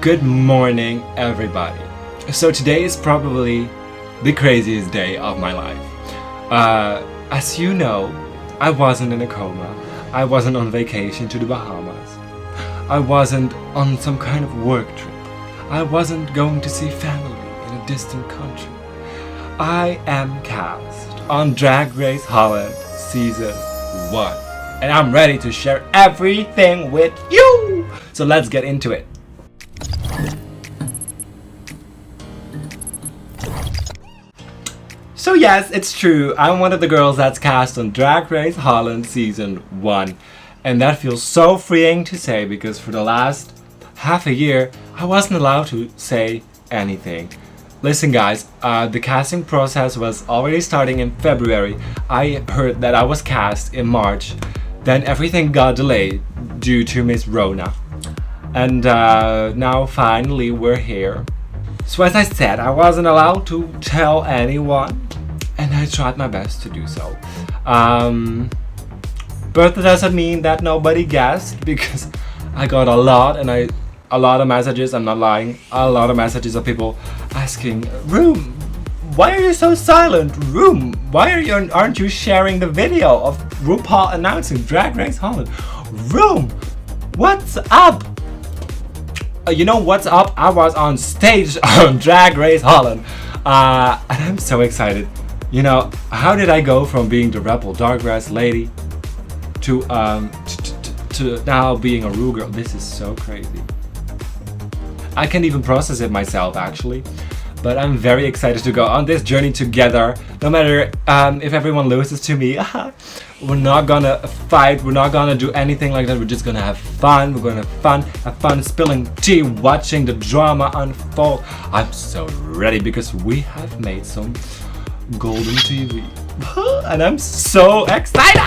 Good morning, everybody. So today is probably the craziest day of my life. As you know, I wasn't in a coma. I wasn't on vacation to the Bahamas. I wasn't on some kind of work trip. I wasn't going to see family in a distant country. I am cast on Drag Race Holland Season 1. And I'm ready to share everything with you! So let's get into it. So yes, it's true, I'm one of the girls that's cast on Drag Race Holland Season 1. And that feels so freeing to say because for the last half a year, I wasn't allowed to say anything. Listen guys, the casting process was already starting in February. I heard that I was cast in March. Then everything got delayed due to Miss Rona. And now finally we're here. So as I said, I wasn't allowed to tell anyone. And I tried my best to do so. But that doesn't mean that nobody guessed because I got a lot of messages, I'm not lying, a lot of messages of people asking, Roem, why are you so silent? Roem, why aren't you sharing the video of RuPaul announcing Drag Race Holland? Roem, what's up? You know what's up? I was on stage on Drag Race Holland. And I'm so excited. You know, how did I go from being the rebel dark dress lady to now being a Ru girl? This is so crazy. I can't even process it myself actually. But I'm very excited to go on this journey together. No matter if everyone loses to me, we're not gonna fight, we're not gonna do anything like that. We're just gonna have fun, we're gonna have fun spilling tea, watching the drama unfold. I'm so ready because we have made some golden TV. And I'm so excited!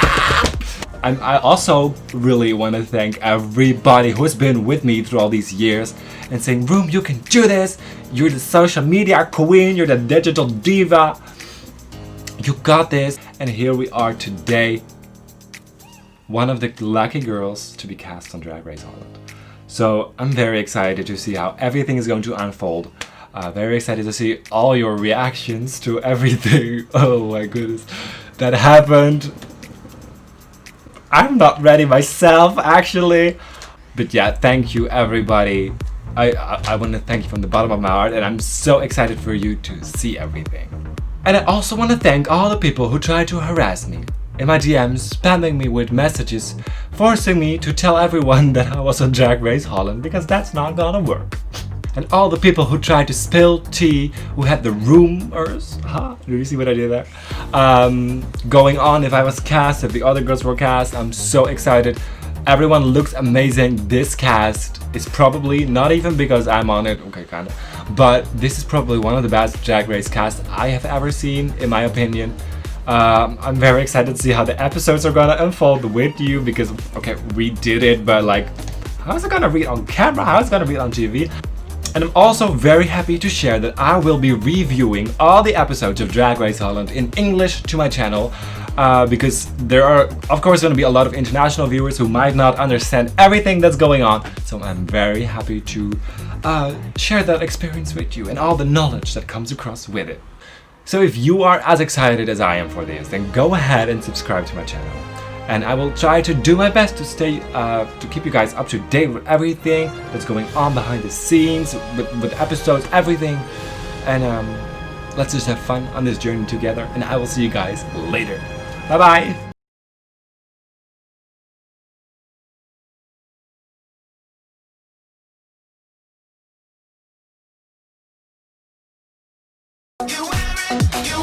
I also really want to thank everybody who's been with me through all these years and saying, Roem, you can do this. You're the social media queen. You're the digital diva. You got this. And here we are today. One of the lucky girls to be cast on Drag Race Holland. So I'm very excited to see how everything is going to unfold. Very excited to see all your reactions to everything. Oh my goodness. That happened. I'm not ready myself actually. But yeah, thank you everybody. I want to thank you from the bottom of my heart and I'm so excited for you to see everything. And I also want to thank all the people who tried to harass me in my DMs, spamming me with messages, forcing me to tell everyone that I was on Drag Race Holland because that's not gonna work. And all the people who tried to spill tea, who had the rumors, do you see what I did there? Going on if I was cast, if the other girls were cast, I'm so excited. Everyone looks amazing. This cast is probably, not even because I'm on it, okay kinda, but this is probably one of the best Drag Race casts I have ever seen, in my opinion. I'm very excited to see how the episodes are gonna unfold with you because, okay, we did it, but like, how's it gonna read on camera? How's it gonna read on TV? And I'm also very happy to share that I will be reviewing all the episodes of Drag Race Holland in English to my channel because there are of course going to be a lot of international viewers who might not understand everything that's going on. So I'm very happy to share that experience with you and all the knowledge that comes across with it. So if you are as excited as I am for this, then go ahead and subscribe to my channel. And I will try to do my best to stay, to keep you guys up to date with everything that's going on behind the scenes, with episodes, everything. And let's just have fun on this journey together. And I will see you guys later. Bye bye. You wear it, you